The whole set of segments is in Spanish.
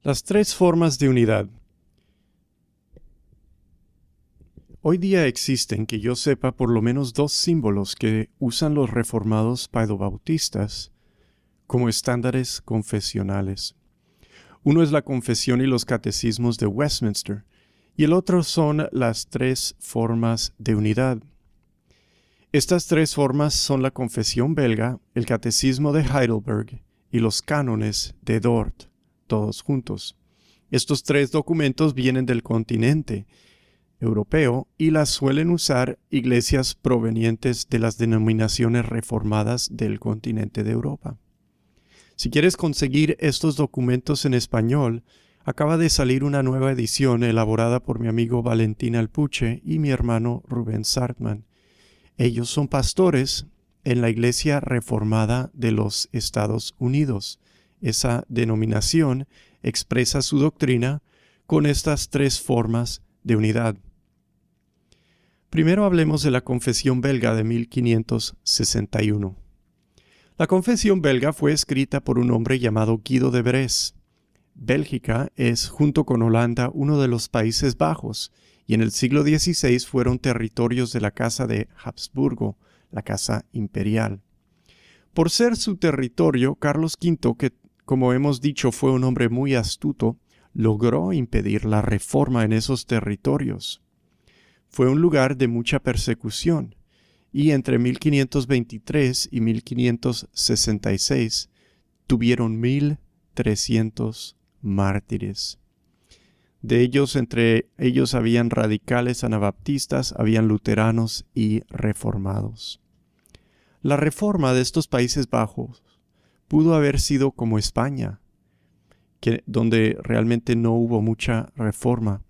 Las tres formas de unidad. Hoy día existen, que yo sepa, por lo menos dos símbolos que usan los reformados paedobautistas como estándares confesionales. Uno es la Confesión y los Catecismos de Westminster, y el otro son las tres formas de unidad. Estas tres formas son la Confesión belga, el Catecismo de Heidelberg y los cánones de Dort, todos juntos. Estos tres documentos vienen del continente europeo y las suelen usar iglesias provenientes de las denominaciones reformadas del continente de Europa. Si quieres conseguir estos documentos en español, acaba de salir una nueva edición elaborada por mi amigo Valentín Alpuche y mi hermano Rubén Sartman. Ellos son pastores en la Iglesia Reformada de los Estados Unidos. Esa denominación expresa su doctrina con estas tres formas de unidad. Primero hablemos de la Confesión belga de 1561. La Confesión belga fue escrita por un hombre llamado Guido de Bresse. Bélgica es, junto con Holanda, uno de los Países Bajos, y en el siglo XVI fueron territorios de la Casa de Habsburgo, la Casa Imperial. Por ser su territorio, Carlos V, que como hemos dicho fue un hombre muy astuto, logró impedir la reforma en esos territorios. Fue un lugar de mucha persecución, y entre 1523 y 1566 tuvieron 1,300 mártires. De ellos, entre ellos habían radicales anabaptistas, habían luteranos y reformados. La reforma de estos Países Bajos pudo haber sido como España, donde realmente no hubo mucha reforma,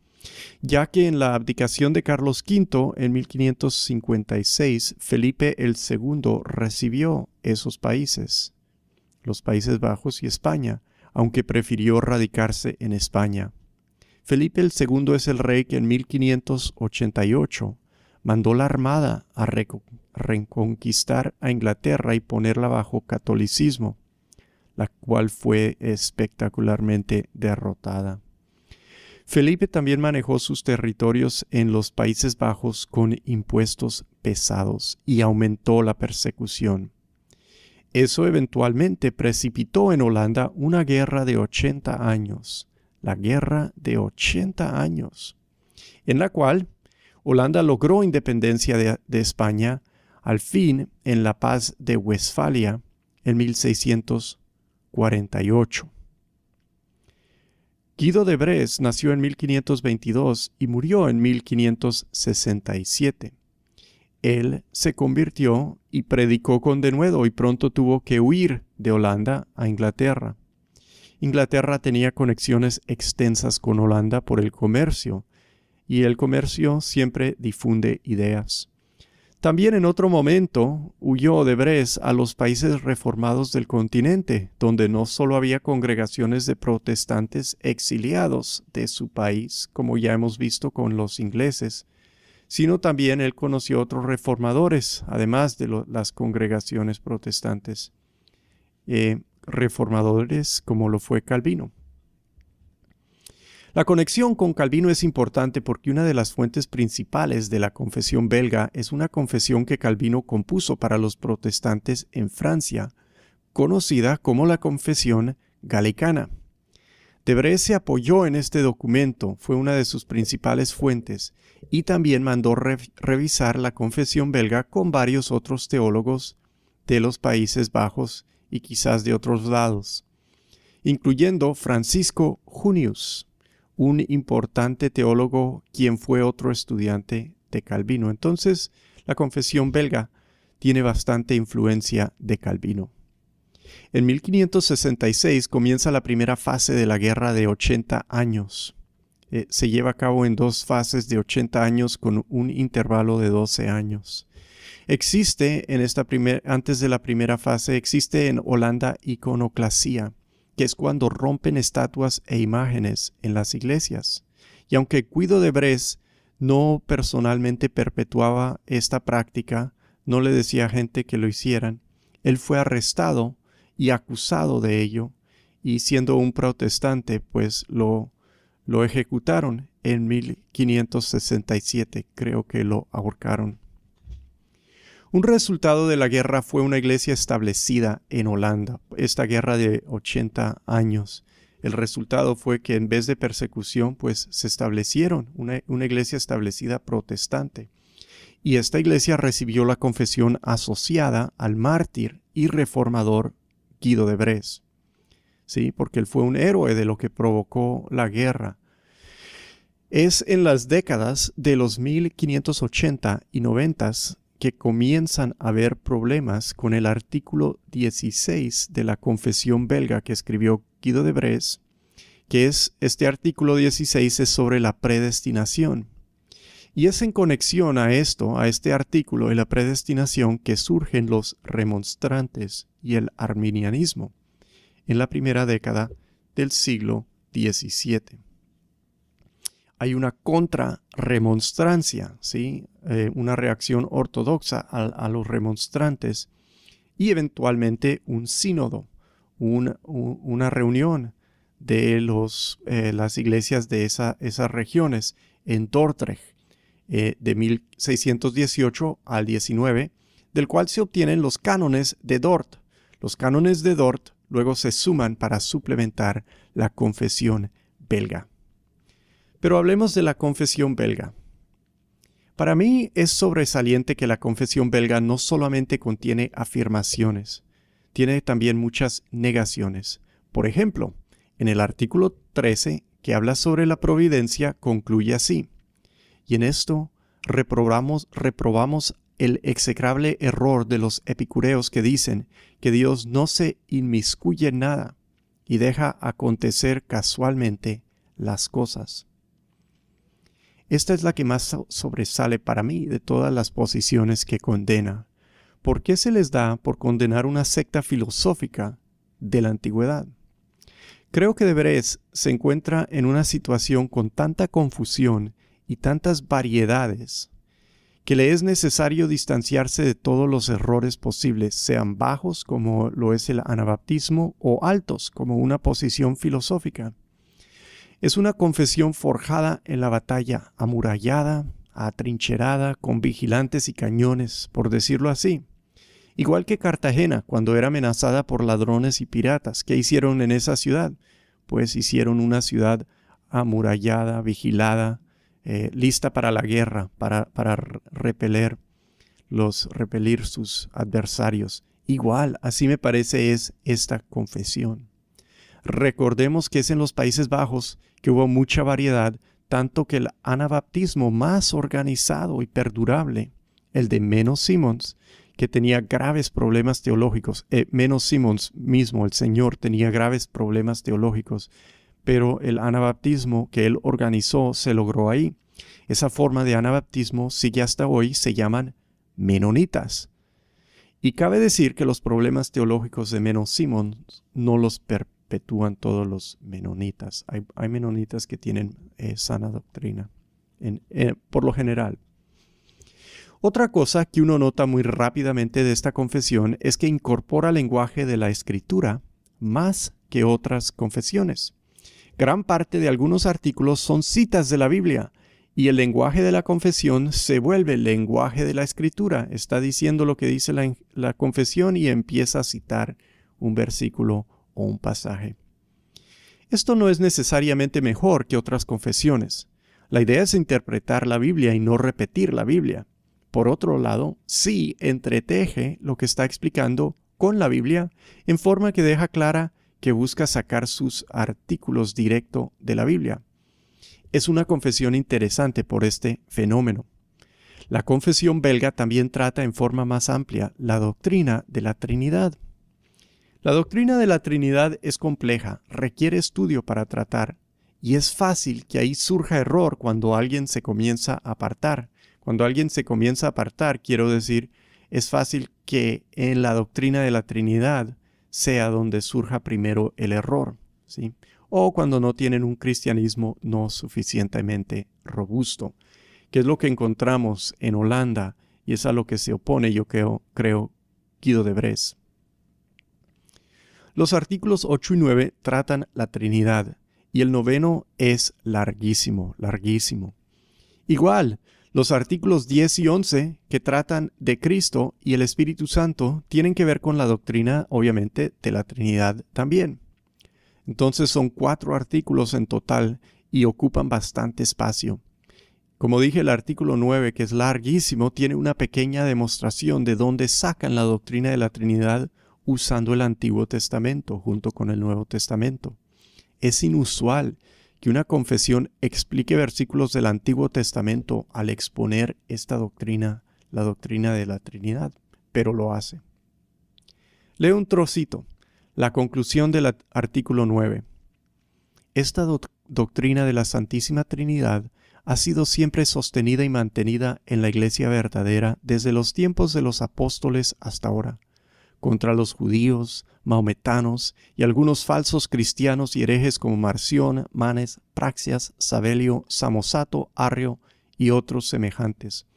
ya que en la abdicación de Carlos V en 1556, Felipe II recibió esos países, los Países Bajos y España, aunque prefirió radicarse en España. Felipe II es el rey que en 1588 mandó la armada a reconquistar a Inglaterra y ponerla bajo catolicismo, la cual fue espectacularmente derrotada. Felipe también manejó sus territorios en los Países Bajos con impuestos pesados y aumentó la persecución. Eso eventualmente precipitó en Holanda una guerra de 80 años, la Guerra de 80 años, en la cual Holanda logró independencia de España al fin en la Paz de Westfalia en 1648. Guido de Bresse nació en 1522 y murió en 1567. Él se convirtió y predicó con denuedo y pronto tuvo que huir de Holanda a Inglaterra. Inglaterra tenía conexiones extensas con Holanda por el comercio, y el comercio siempre difunde ideas. También en otro momento huyó de Bresse a los países reformados del continente, donde no solo había congregaciones de protestantes exiliados de su país, como ya hemos visto con los ingleses, sino también él conoció otros reformadores, además de las congregaciones protestantes, reformadores como lo fue Calvino. La conexión con Calvino es importante porque una de las fuentes principales de la Confesión belga es una confesión que Calvino compuso para los protestantes en Francia, conocida como la Confesión Galicana. De Bresse se apoyó en este documento, fue una de sus principales fuentes, y también mandó revisar la Confesión belga con varios otros teólogos de los Países Bajos y quizás de otros lados, incluyendo Francisco Junius, un importante teólogo quien fue otro estudiante de Calvino. Entonces, la Confesión belga tiene bastante influencia de Calvino. En 1566 comienza la primera fase de la Guerra de 80 años. Se lleva a cabo en dos fases de 80 años con un intervalo de 12 años. Antes de la primera fase, existe en Holanda iconoclasía, que es cuando rompen estatuas e imágenes en las iglesias. Y aunque Guido de Bresse no personalmente perpetuaba esta práctica, no le decía a gente que lo hicieran, él fue arrestado y acusado de ello, y siendo un protestante, pues lo ejecutaron en 1567. Creo que lo ahorcaron. Un resultado de la guerra fue una iglesia establecida en Holanda. Esta guerra de 80 años. El resultado fue que en vez de persecución, pues se establecieron una iglesia establecida protestante. Y esta iglesia recibió la confesión asociada al mártir y reformador Guido de Bresse. Sí, porque él fue un héroe de lo que provocó la guerra. Es en las décadas de los 1580 y 90 que comienzan a haber problemas con el artículo 16 de la Confesión belga que escribió Guido de Bresse, que es este artículo 16 es sobre la predestinación. Y es en conexión a esto, a este artículo de la predestinación, que surgen los remonstrantes y el arminianismo en la primera década del siglo XVII. Hay una contrarremonstrancia, ¿sí? Una reacción ortodoxa a los remonstrantes y eventualmente un sínodo, una reunión de las iglesias de esas regiones en Dordrecht de 1618 al 19, del cual se obtienen los cánones de Dort. Los cánones de Dort luego se suman para suplementar la confesión belga. Pero hablemos de la confesión belga. Para mí es sobresaliente que la confesión belga no solamente contiene afirmaciones, tiene también muchas negaciones. Por ejemplo, en el artículo 13, que habla sobre la providencia, concluye así: y en esto reprobamos el execrable error de los epicureos que dicen que Dios no se inmiscuye en nada y deja acontecer casualmente las cosas. Esta es la que más sobresale para mí de todas las posiciones que condena. ¿Por qué se les da por condenar una secta filosófica de la antigüedad? Creo que de Bresse se encuentra en una situación con tanta confusión y tantas variedades que le es necesario distanciarse de todos los errores posibles, sean bajos como lo es el anabaptismo o altos como una posición filosófica. Es una confesión forjada en la batalla, amurallada, atrincherada, con vigilantes y cañones, por decirlo así. Igual que Cartagena, cuando era amenazada por ladrones y piratas. ¿Qué hicieron en esa ciudad? Pues hicieron una ciudad amurallada, vigilada, lista para la guerra, para repeler sus adversarios. Igual, así me parece es esta confesión. Recordemos que es en los Países Bajos que hubo mucha variedad, tanto que el anabaptismo más organizado y perdurable, el de Menno Simons, que tenía graves problemas teológicos. Menno Simons mismo, el Señor, tenía graves problemas teológicos, pero el anabaptismo que él organizó se logró ahí. Esa forma de anabaptismo sigue hasta hoy, se llaman menonitas. Y cabe decir que los problemas teológicos de Menno Simons no los perpetúan todos los menonitas. Hay menonitas que tienen sana doctrina, por lo general. Otra cosa que uno nota muy rápidamente de esta confesión es que incorpora lenguaje de la Escritura más que otras confesiones. Gran parte de algunos artículos son citas de la Biblia y el lenguaje de la confesión se vuelve el lenguaje de la Escritura. Está diciendo lo que dice la confesión y empieza a citar un versículo o un pasaje. Esto no es necesariamente mejor que otras confesiones. La idea es interpretar la Biblia y no repetir la Biblia. Por otro lado, sí entreteje lo que está explicando con la Biblia en forma que deja clara que busca sacar sus artículos directo de la Biblia. Es una confesión interesante por este fenómeno. La confesión belga también trata en forma más amplia la doctrina de la Trinidad. La doctrina de la Trinidad es compleja, requiere estudio para tratar, y es fácil que ahí surja error cuando alguien se comienza a apartar. Cuando alguien se comienza a apartar, quiero decir, es fácil que en la doctrina de la Trinidad sea donde surja primero el error, ¿sí? O cuando no tienen un cristianismo no suficientemente robusto, que es lo que encontramos en Holanda y es a lo que se opone, yo creo, Guido de Bresse. Los artículos 8 y 9 tratan la Trinidad, y el noveno es larguísimo, larguísimo. Igual, los artículos 10 y 11 que tratan de Cristo y el Espíritu Santo tienen que ver con la doctrina, obviamente, de la Trinidad también. Entonces son 4 artículos en total y ocupan bastante espacio. Como dije, el artículo 9, que es larguísimo, tiene una pequeña demostración de dónde sacan la doctrina de la Trinidad usando el Antiguo Testamento junto con el Nuevo Testamento. Es inusual que una confesión explique versículos del Antiguo Testamento al exponer esta doctrina, la doctrina de la Trinidad, pero lo hace. Leo un trocito, la conclusión del artículo 9. Esta doctrina de la Santísima Trinidad ha sido siempre sostenida y mantenida en la Iglesia verdadera desde los tiempos de los apóstoles hasta ahora, contra los judíos, maometanos y algunos falsos cristianos y herejes como Marción, Manes, Praxias, Sabelio, Samosato, Arrio y otros semejantes,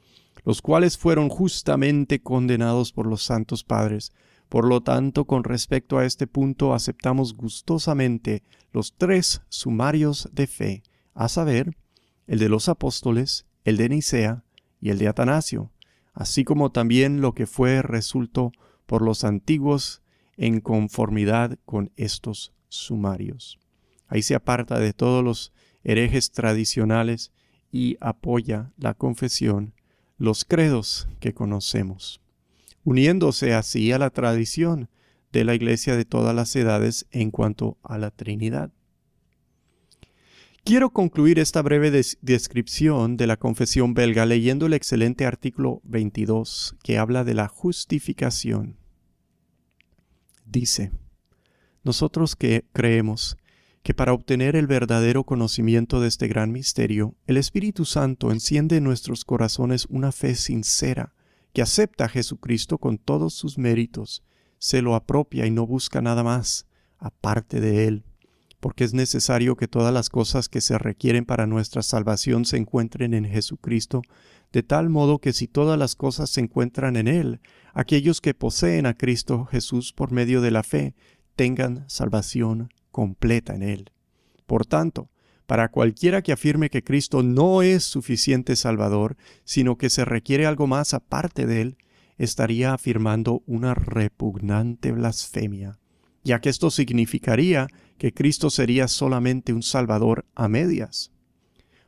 los cuales fueron justamente condenados por los santos padres. Por lo tanto, con respecto a este punto, aceptamos gustosamente los 3 sumarios de fe, a saber, el de los apóstoles, el de Nicea y el de Atanasio, así como también lo que fue resuelto por los antiguos en conformidad con estos sumarios. Ahí se aparta de todos los herejes tradicionales y apoya la confesión, los credos que conocemos, uniéndose así a la tradición de la Iglesia de todas las edades en cuanto a la Trinidad. Quiero concluir esta breve descripción de la confesión belga leyendo el excelente artículo 22 que habla de la justificación. Dice: nosotros que creemos que para obtener el verdadero conocimiento de este gran misterio, el Espíritu Santo enciende en nuestros corazones una fe sincera que acepta a Jesucristo con todos sus méritos, se lo apropia y no busca nada más aparte de Él, porque es necesario que todas las cosas que se requieren para nuestra salvación se encuentren en Jesucristo, de tal modo que si todas las cosas se encuentran en Él, aquellos que poseen a Cristo Jesús por medio de la fe tengan salvación completa en Él. Por tanto, para cualquiera que afirme que Cristo no es suficiente Salvador, sino que se requiere algo más aparte de Él, estaría afirmando una repugnante blasfemia, ya que esto significaría que Cristo sería solamente un Salvador a medias.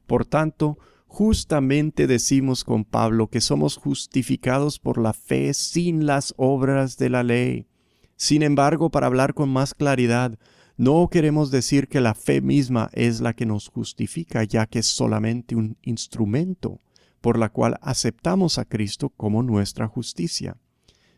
Por tanto, justamente decimos con Pablo que somos justificados por la fe sin las obras de la ley. Sin embargo, para hablar con más claridad, no queremos decir que la fe misma es la que nos justifica, ya que es solamente un instrumento por la cual aceptamos a Cristo como nuestra justicia,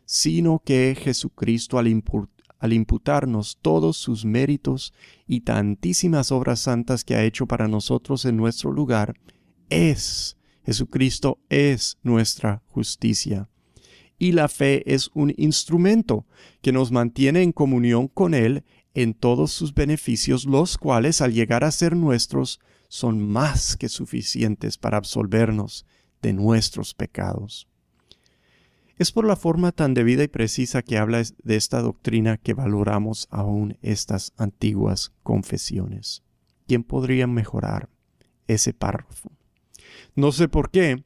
sino que Jesucristo al imputarnos todos sus méritos y tantísimas obras santas que ha hecho para nosotros en nuestro lugar, Jesucristo es nuestra justicia. Y la fe es un instrumento que nos mantiene en comunión con Él en todos sus beneficios, los cuales al llegar a ser nuestros son más que suficientes para absolvernos de nuestros pecados. Es por la forma tan debida y precisa que habla de esta doctrina que valoramos aún estas antiguas confesiones. ¿Quién podría mejorar ese párrafo? No sé por qué,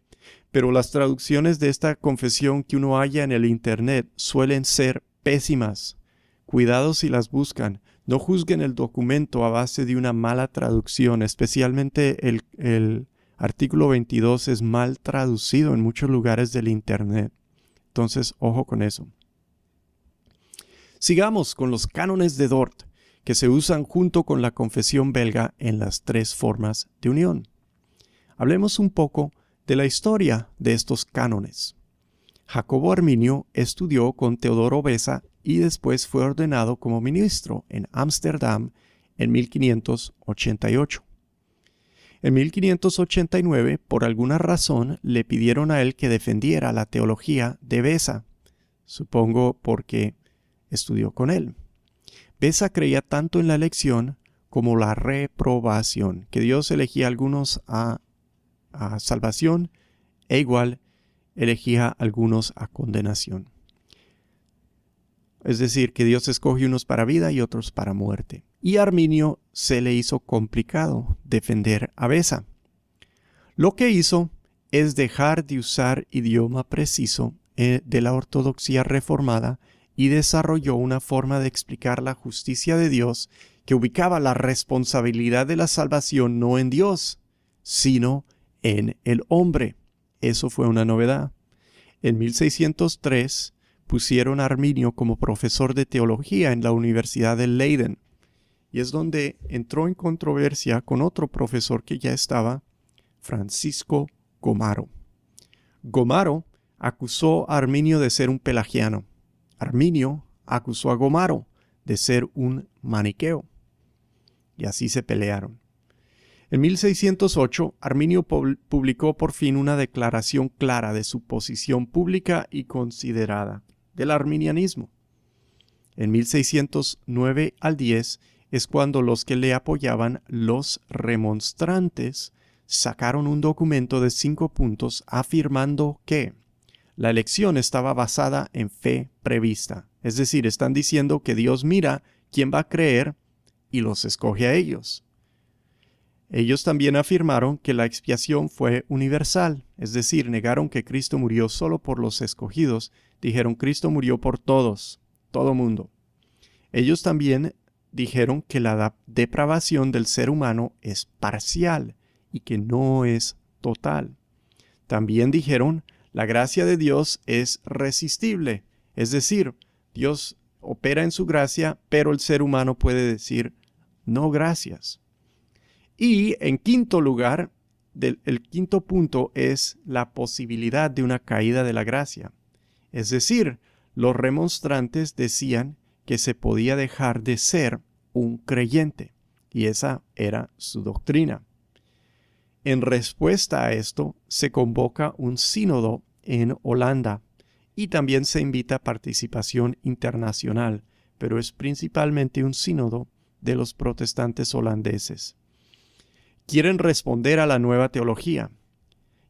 pero las traducciones de esta confesión que uno halla en el Internet suelen ser pésimas. Cuidado si las buscan. No juzguen el documento a base de una mala traducción, especialmente el artículo 22 es mal traducido en muchos lugares del Internet. Entonces, ojo con eso. Sigamos con los cánones de Dort, que se usan junto con la confesión belga en las 3 formas de unión. Hablemos un poco de la historia de estos cánones. Jacobo Arminio estudió con Teodoro Beza y después fue ordenado como ministro en Ámsterdam en 1588. En 1589, por alguna razón, le pidieron a él que defendiera la teología de Beza, supongo porque estudió con él. Beza creía tanto en la elección como la reprobación, que Dios elegía a algunos a salvación e igual elegía a algunos a condenación. es decir, que Dios escoge unos para vida y otros para muerte. Y a Arminio se le hizo complicado defender a Beza. Lo que hizo es dejar de usar idioma preciso de la ortodoxia reformada y desarrolló una forma de explicar la justicia de Dios que ubicaba la responsabilidad de la salvación no en Dios, sino en el hombre. Eso fue una novedad. En 1603 pusieron a Arminio como profesor de teología en la Universidad de Leiden, y es donde entró en controversia con otro profesor que ya estaba, Francisco Gomaro. Gomaro acusó a Arminio de ser un pelagiano. Arminio acusó a Gomaro de ser un maniqueo. Y así se pelearon. En 1608, Arminio publicó por fin una declaración clara de su posición pública y considerada del arminianismo. En 1609 al 10 es cuando los que le apoyaban, los remonstrantes, sacaron un documento de 5 puntos afirmando que la elección estaba basada en fe prevista. Es decir, están diciendo que Dios mira quién va a creer y los escoge a ellos. Ellos también afirmaron que la expiación fue universal, es decir, negaron que Cristo murió solo por los escogidos, dijeron Cristo murió por todos, todo mundo. Ellos también dijeron que la depravación del ser humano es parcial y que no es total. También dijeron la gracia de Dios es resistible, es decir, Dios opera en su gracia, pero el ser humano puede decir no gracias. Y en quinto lugar, el quinto punto es la posibilidad de una caída de la gracia. Es decir, los remonstrantes decían que se podía dejar de ser un creyente, y esa era su doctrina. En respuesta a esto, se convoca un sínodo en Holanda y también se invita a participación internacional, pero es principalmente un sínodo de los protestantes holandeses. Quieren responder a la nueva teología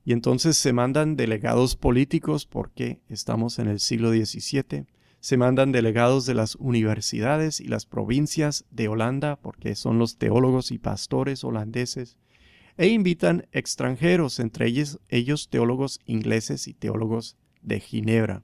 y entonces se mandan delegados políticos porque estamos en el siglo XVII, se mandan delegados de las universidades y las provincias de Holanda porque son los teólogos y pastores holandeses, e invitan extranjeros, entre ellos teólogos ingleses y teólogos de Ginebra.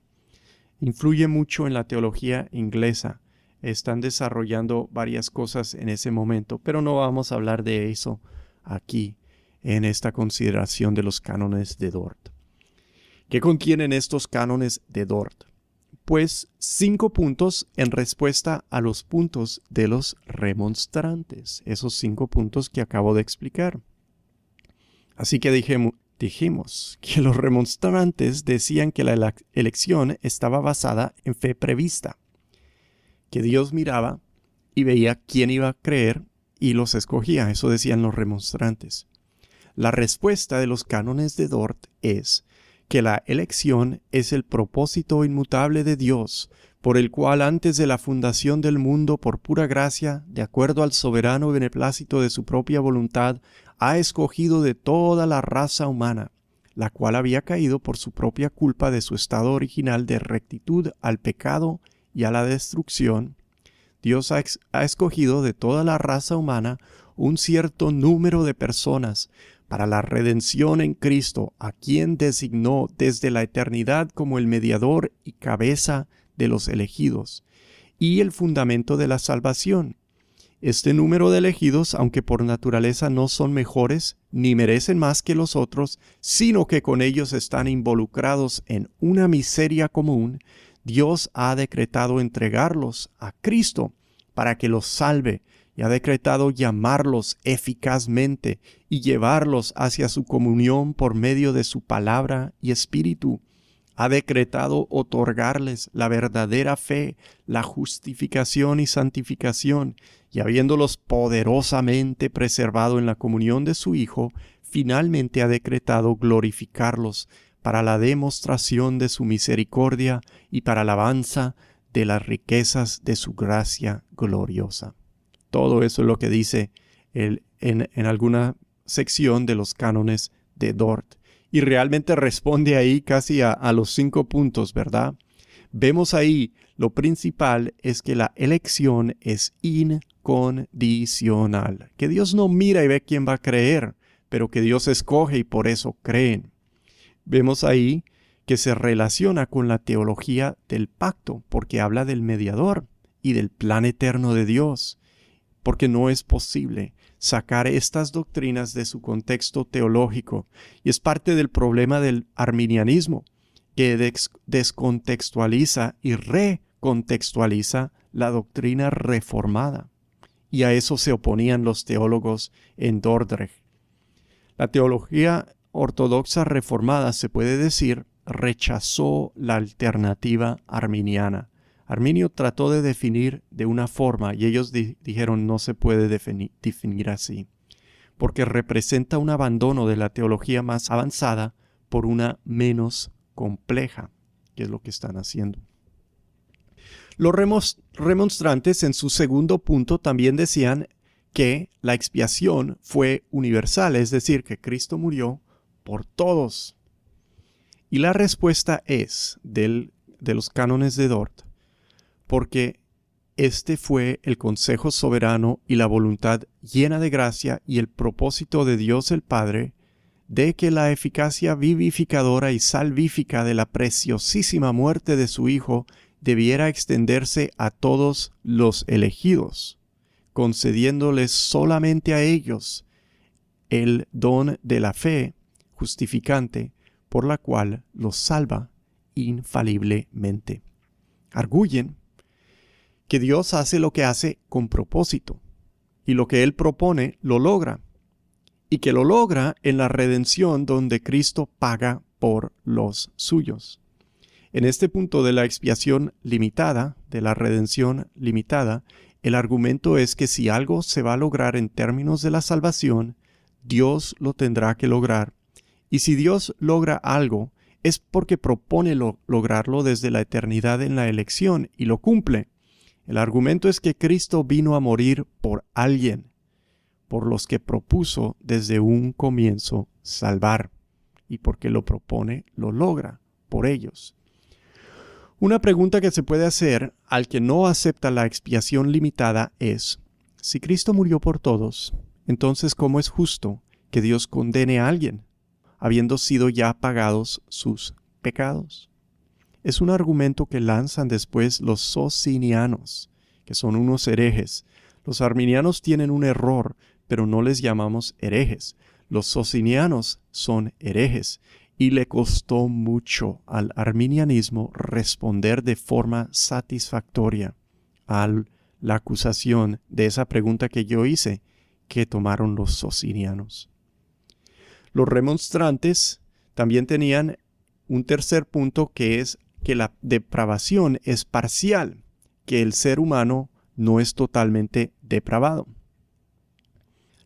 Influye mucho en la teología inglesa. Están desarrollando varias cosas en ese momento, pero no vamos a hablar de eso aquí en esta consideración de los cánones de Dort. ¿Qué contienen estos cánones de Dort? Pues 5 puntos en respuesta a los puntos de los remonstrantes, esos 5 puntos que acabo de explicar. Así que dijimos que los remonstrantes decían que la elección estaba basada en fe prevista, que Dios miraba y veía quién iba a creer y los escogía. Eso decían los remonstrantes. La respuesta de los cánones de Dort es que la elección es el propósito inmutable de Dios, por el cual antes de la fundación del mundo, por pura gracia, de acuerdo al soberano beneplácito de su propia voluntad, ha escogido de toda la raza humana, la cual había caído por su propia culpa de su estado original de rectitud al pecado y a la destrucción. Dios ha escogido de toda la raza humana un cierto número de personas para la redención en Cristo, a quien designó desde la eternidad como el mediador y cabeza de los elegidos, y el fundamento de la salvación. Este número de elegidos, aunque por naturaleza no son mejores ni merecen más que los otros, sino que con ellos están involucrados en una miseria común, Dios ha decretado entregarlos a Cristo para que los salve, y ha decretado llamarlos eficazmente y llevarlos hacia su comunión por medio de su palabra y espíritu. Ha decretado otorgarles la verdadera fe, la justificación y santificación, y habiéndolos poderosamente preservado en la comunión de su Hijo, finalmente ha decretado glorificarlos para la demostración de su misericordia y para la alabanza de las riquezas de su gracia gloriosa. Todo eso es lo que dice en alguna sección de los cánones de Dort. Y realmente responde ahí casi a los 5 puntos, ¿verdad? Vemos ahí, lo principal es que la elección es incondicional. Que Dios no mira y ve quién va a creer, pero que Dios escoge y por eso creen. Vemos ahí que se relaciona con la teología del pacto, porque habla del mediador y del plan eterno de Dios, porque no es posible sacar estas doctrinas de su contexto teológico, y es parte del problema del arminianismo, que descontextualiza y recontextualiza la doctrina reformada, y a eso se oponían los teólogos en Dordrecht. La teología ortodoxa reformada, se puede decir, rechazó la alternativa arminiana. Arminio trató de definir de una forma y ellos dijeron no se puede definir así, porque representa un abandono de la teología más avanzada por una menos compleja, que es lo que están haciendo. Los remonstrantes en su segundo punto también decían que la expiación fue universal, es decir, que Cristo murió por todos. Y la respuesta es de los cánones de Dort, porque este fue el consejo soberano y la voluntad llena de gracia y el propósito de Dios el Padre de que la eficacia vivificadora y salvífica de la preciosísima muerte de su Hijo debiera extenderse a todos los elegidos, concediéndoles solamente a ellos el don de la fe justificante por la cual los salva infaliblemente. Arguyen que Dios hace lo que hace con propósito, y lo que Él propone lo logra, y que lo logra en la redención donde Cristo paga por los suyos. En este punto de la expiación limitada, de la redención limitada, el argumento es que si algo se va a lograr en términos de la salvación, Dios lo tendrá que lograr. Y si Dios logra algo, es porque propone lograrlo desde la eternidad en la elección y lo cumple. El argumento es que Cristo vino a morir por alguien, por los que propuso desde un comienzo salvar, y porque lo propone, lo logra por ellos. Una pregunta que se puede hacer al que no acepta la expiación limitada es, si Cristo murió por todos, entonces ¿cómo es justo que Dios condene a alguien, habiendo sido ya pagados sus pecados? Es un argumento que lanzan después los socinianos, que son unos herejes. Los arminianos tienen un error, pero no les llamamos herejes. Los socinianos son herejes, y le costó mucho al arminianismo responder de forma satisfactoria a la acusación de esa pregunta que yo hice, que tomaron los socinianos. Los remonstrantes también tenían un tercer punto, que es que la depravación es parcial, que el ser humano no es totalmente depravado.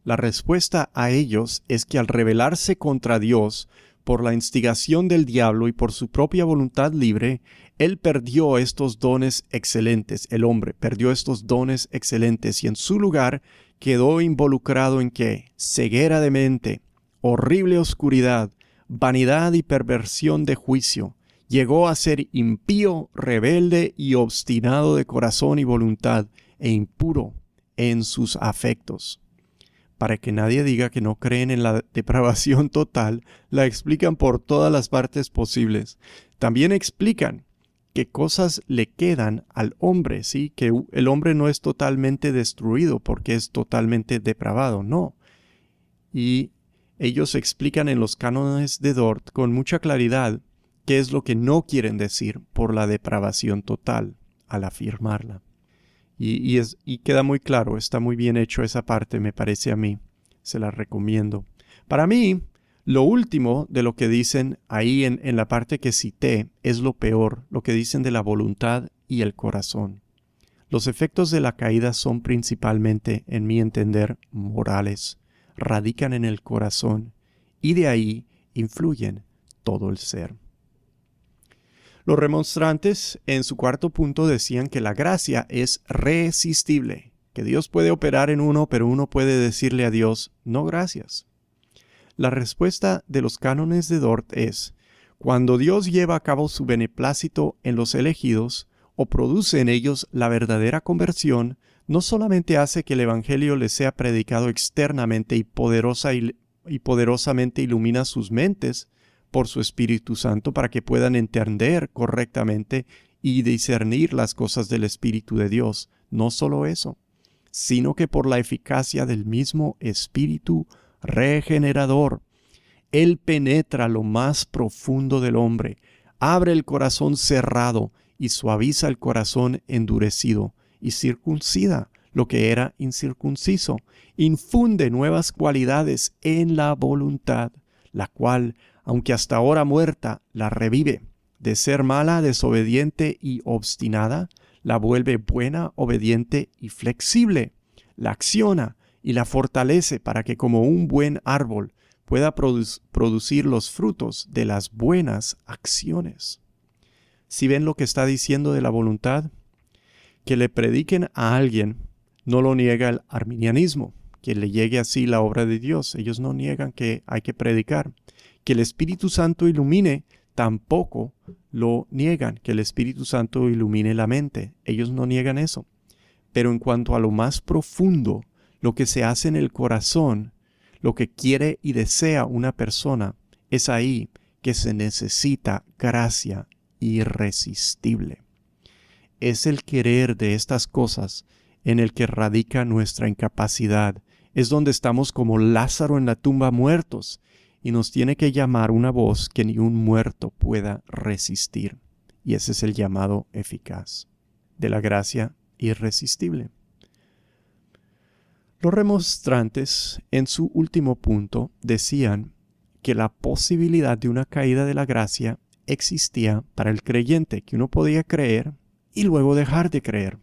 La respuesta a ellos es que al rebelarse contra Dios por la instigación del diablo y por su propia voluntad libre, él perdió estos dones excelentes. El hombre perdió estos dones excelentes y en su lugar quedó involucrado en ¿qué? Ceguera de mente, horrible oscuridad, vanidad y perversión de juicio. Llegó a ser impío, rebelde y obstinado de corazón y voluntad, e impuro en sus afectos. Para que nadie diga que no creen en la depravación total, la explican por todas las partes posibles. También explican qué cosas le quedan al hombre, ¿sí? Que el hombre no es totalmente destruido porque es totalmente depravado, no. Y ellos explican en los cánones de Dort con mucha claridad qué es lo que no quieren decir por la depravación total al afirmarla. Y queda muy claro, está muy bien hecho esa parte, me parece a mí. Se la recomiendo. Para mí, lo último de lo que dicen ahí en la parte que cité es lo peor, lo que dicen de la voluntad y el corazón. Los efectos de la caída son principalmente, en mi entender, morales. Radican en el corazón y de ahí influyen todo el ser. Los remonstrantes en su cuarto punto decían que la gracia es resistible, que Dios puede operar en uno, pero uno puede decirle a Dios, no gracias. La respuesta de los cánones de Dort es, Cuando Dios lleva a cabo su beneplácito en los elegidos, o produce en ellos la verdadera conversión, no solamente hace que el Evangelio les sea predicado externamente y poderosamente ilumina sus mentes por su Espíritu Santo para que puedan entender correctamente y discernir las cosas del Espíritu de Dios. No solo eso, sino que por la eficacia del mismo Espíritu regenerador, Él penetra lo más profundo del hombre, abre el corazón cerrado y suaviza el corazón endurecido, y circuncida lo que era incircunciso, infunde nuevas cualidades en la voluntad, la cual, aunque hasta ahora muerta, la revive. De ser mala, desobediente y obstinada, la vuelve buena, obediente y flexible. La acciona y la fortalece para que como un buen árbol pueda producir los frutos de las buenas acciones. ¿Sí ven lo que está diciendo de la voluntad? Que le prediquen a alguien no lo niega el arminianismo, que le llegue así la obra de Dios. Ellos no niegan que hay que predicar. Que el Espíritu Santo ilumine, tampoco lo niegan, que el Espíritu Santo ilumine la mente. Ellos no niegan eso. Pero en cuanto a lo más profundo, lo que se hace en el corazón, lo que quiere y desea una persona, es ahí que se necesita gracia irresistible. Es el querer de estas cosas en el que radica nuestra incapacidad. Es donde estamos como Lázaro en la tumba muertos, y nos tiene que llamar una voz que ni un muerto pueda resistir. Y ese es el llamado eficaz de la gracia irresistible. Los remonstrantes, en su último punto, decían que la posibilidad de una caída de la gracia existía para el creyente, que uno podía creer y luego dejar de creer.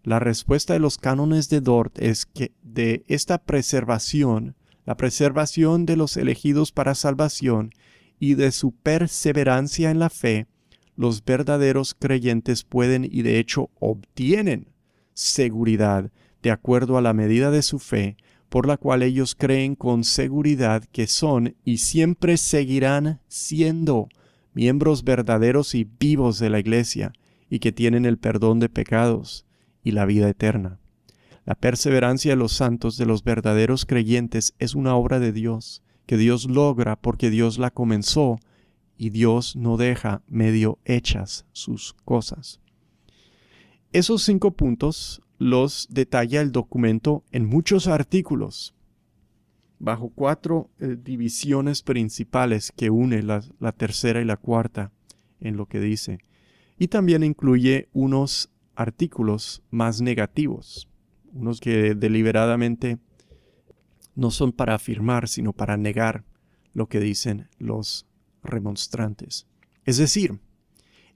La respuesta de los cánones de Dort es que de esta preservación, la preservación de los elegidos para salvación y de su perseverancia en la fe, los verdaderos creyentes pueden y de hecho obtienen seguridad de acuerdo a la medida de su fe, por la cual ellos creen con seguridad que son y siempre seguirán siendo miembros verdaderos y vivos de la Iglesia, y que tienen el perdón de pecados y la vida eterna. La perseverancia de los santos, de los verdaderos creyentes, es una obra de Dios, que Dios logra porque Dios la comenzó, y Dios no deja medio hechas sus cosas. Esos 5 puntos los detalla el documento en muchos artículos, bajo 4 divisiones principales que une la tercera y la cuarta en lo que dice. Y también incluye unos artículos más negativos, unos que deliberadamente no son para afirmar, sino para negar lo que dicen los remonstrantes. Es decir,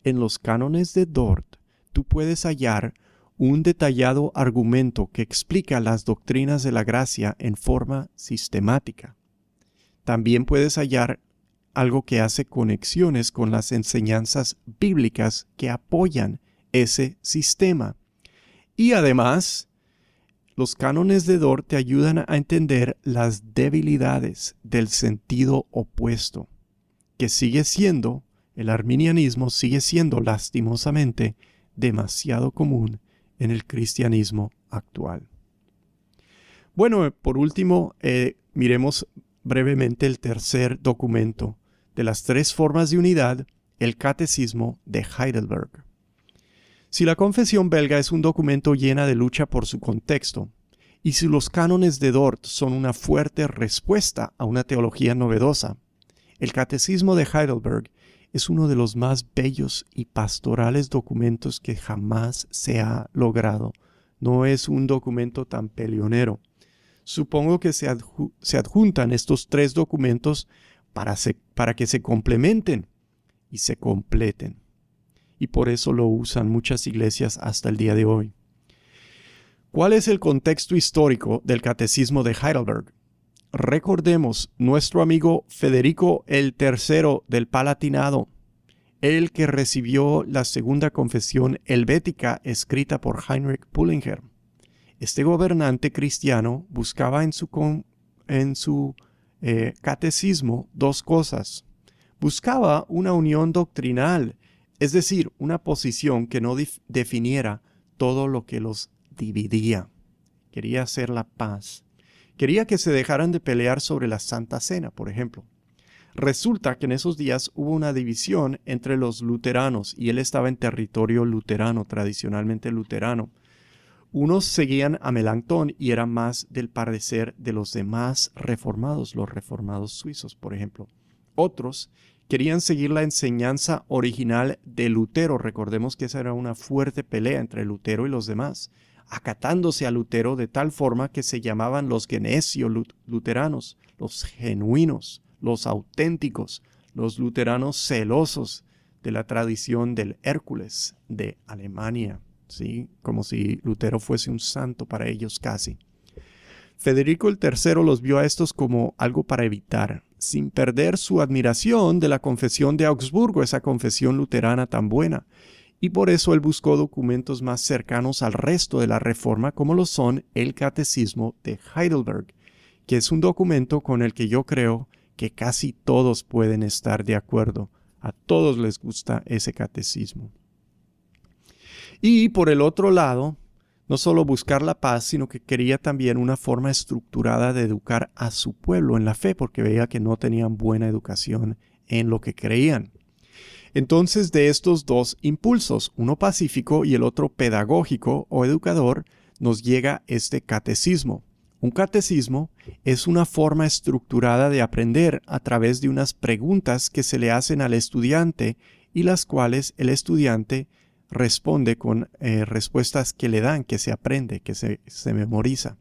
en los cánones de Dort, tú puedes hallar un detallado argumento que explica las doctrinas de la gracia en forma sistemática. También puedes hallar algo que hace conexiones con las enseñanzas bíblicas que apoyan ese sistema. Y además, los cánones de Dort te ayudan a entender las debilidades del sentido opuesto, que sigue siendo, el arminianismo sigue siendo lastimosamente demasiado común en el cristianismo actual. Bueno, por último, miremos brevemente el tercer documento de las 3 formas de unidad, el Catecismo de Heidelberg. Si la Confesión Belga es un documento lleno de lucha por su contexto, y si los cánones de Dort son una fuerte respuesta a una teología novedosa, el Catecismo de Heidelberg es uno de los más bellos y pastorales documentos que jamás se ha logrado. No es un documento tan peleonero. Supongo que se adjuntan estos 3 documentos para que se complementen y se completen. Y por eso lo usan muchas iglesias hasta el día de hoy. ¿Cuál es el contexto histórico del Catecismo de Heidelberg? Recordemos nuestro amigo Federico el III del Palatinado, el que recibió la segunda confesión helvética escrita por Heinrich Bullinger. Este gobernante cristiano buscaba en su catecismo 2 cosas: Buscaba una unión doctrinal, es decir, una posición que no definiera todo lo que los dividía. Quería hacer la paz. Quería que se dejaran de pelear sobre la Santa Cena, por ejemplo. Resulta que en esos días hubo una división entre los luteranos y él estaba en territorio luterano, tradicionalmente luterano. Unos seguían a Melanchthon y eran más del parecer de los demás reformados, los reformados suizos, por ejemplo. Otros querían seguir la enseñanza original de Lutero. Recordemos que esa era una fuerte pelea entre Lutero y los demás, acatándose a Lutero de tal forma que se llamaban los Genesio-luteranos, los genuinos, los auténticos, los luteranos celosos de la tradición del Hércules de Alemania, ¿sí? Como si Lutero fuese un santo para ellos casi. Federico el III los vio a estos como algo para evitar, sin perder su admiración de la confesión de Augsburgo, esa confesión luterana tan buena. Y por eso él buscó documentos más cercanos al resto de la Reforma, como lo son el Catecismo de Heidelberg, que es un documento con el que yo creo que casi todos pueden estar de acuerdo. A todos les gusta ese catecismo. Y por el otro lado, no solo buscar la paz, sino que quería también una forma estructurada de educar a su pueblo en la fe, porque veía que no tenían buena educación en lo que creían. Entonces, de estos dos impulsos, uno pacífico y el otro pedagógico o educador, nos llega este catecismo. Un catecismo es una forma estructurada de aprender a través de unas preguntas que se le hacen al estudiante y las cuales el estudiante responde con respuestas que le dan, que se aprende, que se memoriza.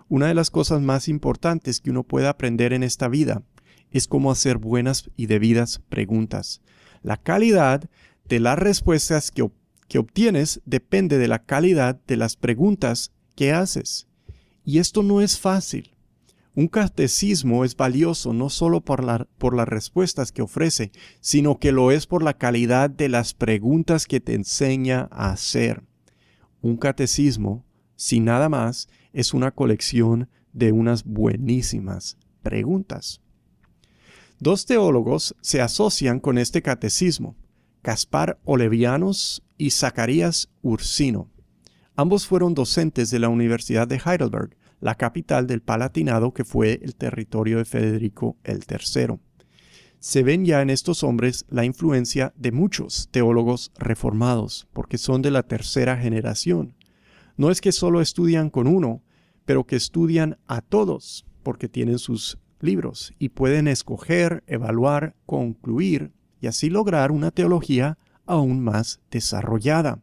Una de las cosas más importantes que uno puede aprender en esta vida es cómo hacer buenas y debidas preguntas. La calidad de las respuestas que obtienes depende de la calidad de las preguntas que haces. Y esto no es fácil. Un catecismo es valioso no solo por las respuestas que ofrece, sino que lo es por la calidad de las preguntas que te enseña a hacer. Un catecismo, sin nada más, es una colección de unas buenísimas preguntas. Dos teólogos se asocian con este catecismo, Caspar Olevianos y Zacarías Ursino. Ambos fueron docentes de la Universidad de Heidelberg, la capital del Palatinado que fue el territorio de Federico el III. Se ven ya en estos hombres la influencia de muchos teólogos reformados, porque son de la tercera generación. No es que solo estudian con uno, pero que estudian a todos, porque tienen sus libros y pueden escoger, evaluar, concluir y así lograr una teología aún más desarrollada.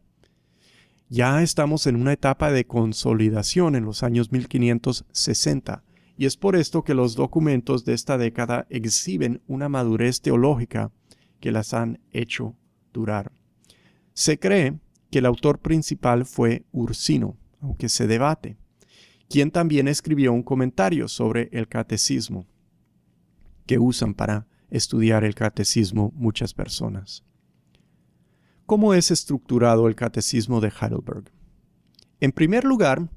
Ya estamos en una etapa de consolidación en los años 1560 y es por esto que los documentos de esta década exhiben una madurez teológica que las han hecho durar. Se cree que el autor principal fue Ursino, aunque se debate, quien también escribió un comentario sobre el catecismo que usan para estudiar el catecismo muchas personas. ¿Cómo es estructurado el catecismo de Heidelberg? En primer lugar,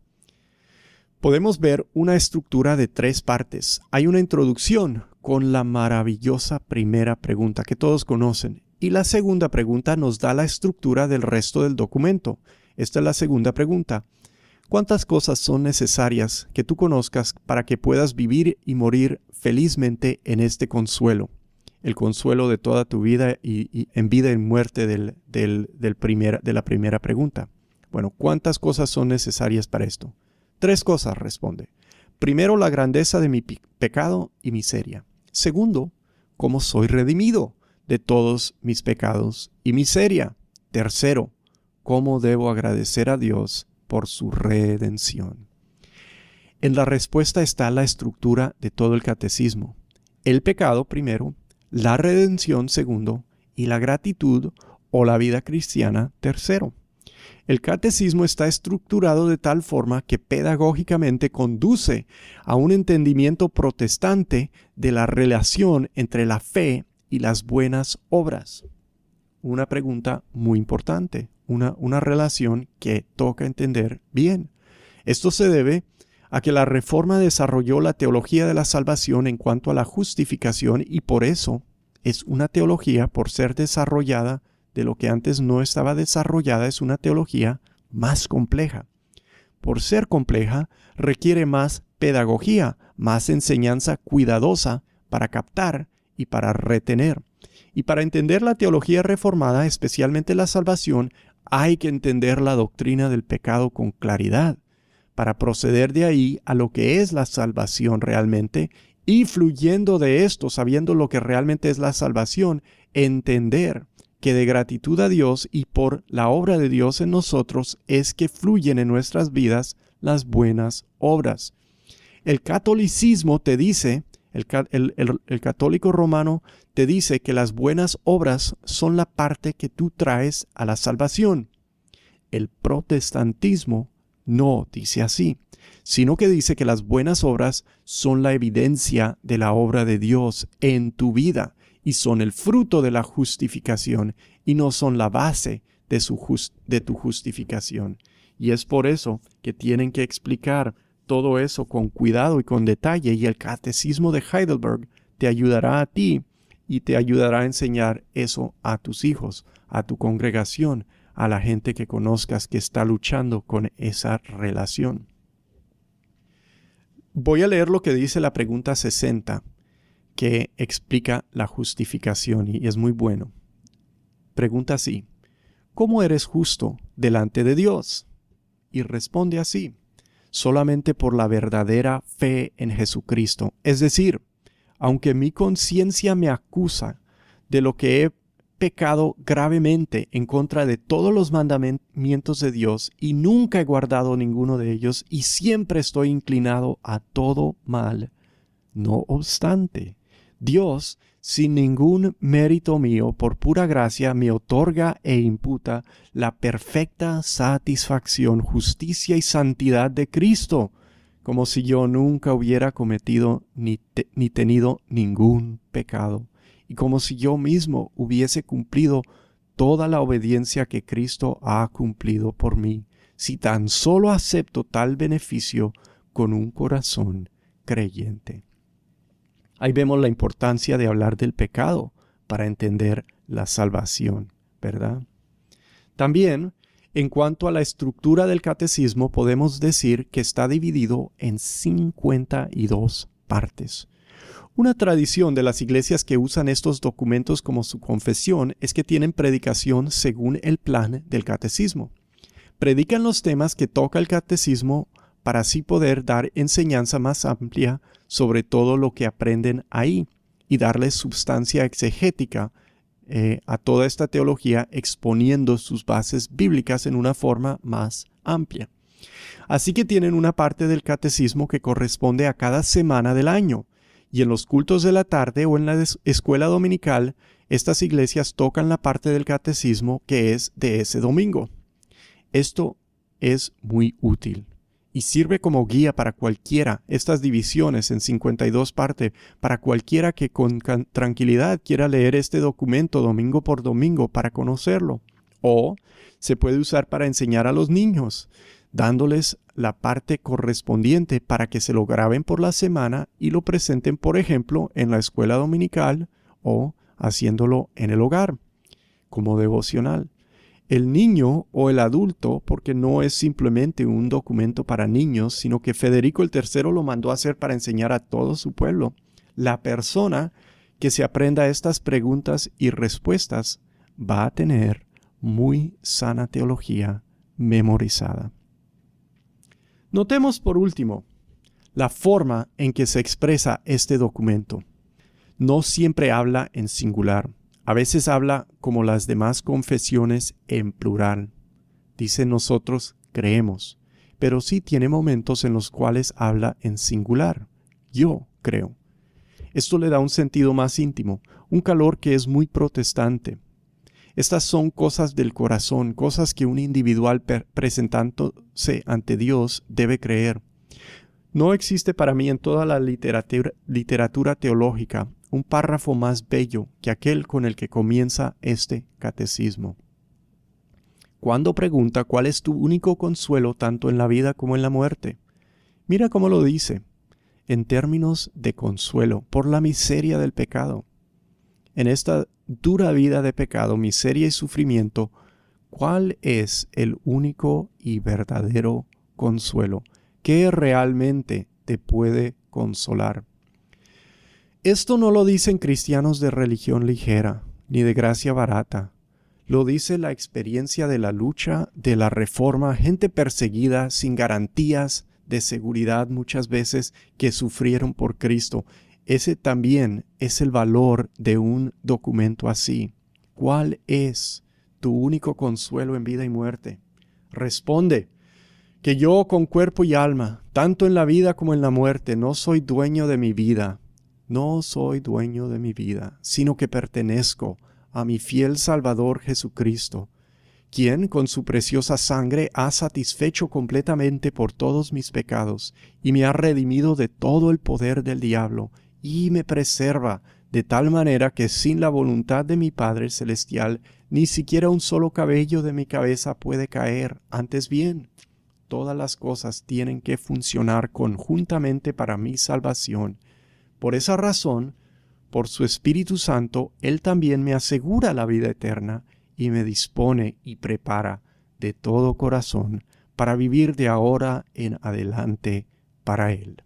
podemos ver una estructura de 3 partes. Hay una introducción con la maravillosa primera pregunta que todos conocen. Y la segunda pregunta nos da la estructura del resto del documento. Esta es la segunda pregunta. ¿Cuántas cosas son necesarias que tú conozcas para que puedas vivir y morir felizmente en este consuelo? El consuelo de toda tu vida y en vida y muerte de la primera pregunta. Bueno, ¿cuántas cosas son necesarias para esto? 3 cosas, responde. Primero, la grandeza de mi pecado y miseria. Segundo, cómo soy redimido de todos mis pecados y miseria. Tercero, cómo debo agradecer a Dios por su redención. En la respuesta está la estructura de todo el catecismo. El pecado primero, la redención segundo y la gratitud o la vida cristiana tercero. El catecismo está estructurado de tal forma que pedagógicamente conduce a un entendimiento protestante de la relación entre la fe y las buenas obras. Una pregunta muy importante, una relación que toca entender bien. Esto se debe a que la Reforma desarrolló la teología de la salvación en cuanto a la justificación y por eso es una teología, por ser desarrollada de lo que antes no estaba desarrollada, es una teología más compleja. Por ser compleja, requiere más pedagogía, más enseñanza cuidadosa para captar y para retener. Y para entender la teología reformada, especialmente la salvación, hay que entender la doctrina del pecado con claridad, para proceder de ahí a lo que es la salvación realmente, y fluyendo de esto, sabiendo lo que realmente es la salvación, entender que de gratitud a Dios y por la obra de Dios en nosotros es que fluyen en nuestras vidas las buenas obras. El catolicismo te dice, el católico romano te dice que las buenas obras son la parte que tú traes a la salvación. El protestantismo no dice así, sino que dice que las buenas obras son la evidencia de la obra de Dios en tu vida y son el fruto de la justificación y no son la base de tu justificación. Y es por eso que tienen que explicar todo eso con cuidado y con detalle, y el Catecismo de Heidelberg te ayudará a ti y te ayudará a enseñar eso a tus hijos, a tu congregación, a la gente que conozcas que está luchando con esa relación. Voy a leer lo que dice la pregunta 60, que explica la justificación y es muy bueno. Pregunta así: ¿cómo eres justo delante de Dios? Y responde así: solamente por la verdadera fe en Jesucristo. Es decir, aunque mi conciencia me acusa de lo que he pecado gravemente en contra de todos los mandamientos de Dios y nunca he guardado ninguno de ellos y siempre estoy inclinado a todo mal, no obstante, Dios, sin ningún mérito mío, por pura gracia, me otorga e imputa la perfecta satisfacción, justicia y santidad de Cristo, como si yo nunca hubiera cometido ni tenido ningún pecado, y como si yo mismo hubiese cumplido toda la obediencia que Cristo ha cumplido por mí, si tan solo acepto tal beneficio con un corazón creyente. Ahí vemos la importancia de hablar del pecado para entender la salvación, ¿verdad? También, en cuanto a la estructura del catecismo, podemos decir que está dividido en 52 partes. Una tradición de las iglesias que usan estos documentos como su confesión es que tienen predicación según el plan del catecismo. Predican los temas que toca el catecismo para así poder dar enseñanza más amplia sobre todo lo que aprenden ahí y darles substancia exegética a toda esta teología, exponiendo sus bases bíblicas en una forma más amplia. Así que tienen una parte del catecismo que corresponde a cada semana del año, y en los cultos de la tarde o en la escuela dominical, estas iglesias tocan la parte del catecismo que es de ese domingo. Esto es muy útil y sirve como guía para cualquiera, estas divisiones en 52 partes, para cualquiera que con tranquilidad quiera leer este documento domingo por domingo para conocerlo. O se puede usar para enseñar a los niños, dándoles la parte correspondiente para que se lo graben por la semana y lo presenten, por ejemplo, en la escuela dominical o haciéndolo en el hogar, como devocional. El niño o el adulto, porque no es simplemente un documento para niños, sino que Federico el III lo mandó a hacer para enseñar a todo su pueblo. La persona que se aprenda estas preguntas y respuestas va a tener muy sana teología memorizada. Notemos por último la forma en que se expresa este documento. No siempre habla en singular. A veces habla como las demás confesiones en plural. Dice nosotros creemos, pero sí tiene momentos en los cuales habla en singular. Yo creo. Esto le da un sentido más íntimo, un calor que es muy protestante. Estas son cosas del corazón, cosas que un individual presentándose ante Dios debe creer. No existe para mí en toda la literatura teológica un párrafo más bello que aquel con el que comienza este catecismo. Cuando pregunta cuál es tu único consuelo tanto en la vida como en la muerte, mira cómo lo dice, en términos de consuelo por la miseria del pecado. en esta dura vida de pecado, miseria y sufrimiento, ¿cuál es el único y verdadero consuelo? ¿Qué realmente te puede consolar? Esto no lo dicen cristianos de religión ligera, ni de gracia barata. Lo dice la experiencia de la lucha, de la reforma, gente perseguida, sin garantías de seguridad muchas veces, que sufrieron por Cristo. Ese también es el valor de un documento así. ¿Cuál es tu único consuelo en vida y muerte? Responde que yo con cuerpo y alma, tanto en la vida como en la muerte, no soy dueño de mi vida. No soy dueño de mi vida, sino que pertenezco a mi fiel Salvador Jesucristo, quien con su preciosa sangre ha satisfecho completamente por todos mis pecados y me ha redimido de todo el poder del diablo y me preserva de tal manera que sin la voluntad de mi Padre Celestial ni siquiera un solo cabello de mi cabeza puede caer. Antes bien, todas las cosas tienen que funcionar conjuntamente para mi salvación. Por esa razón, por su Espíritu Santo, Él también me asegura la vida eterna y me dispone y prepara de todo corazón para vivir de ahora en adelante para Él.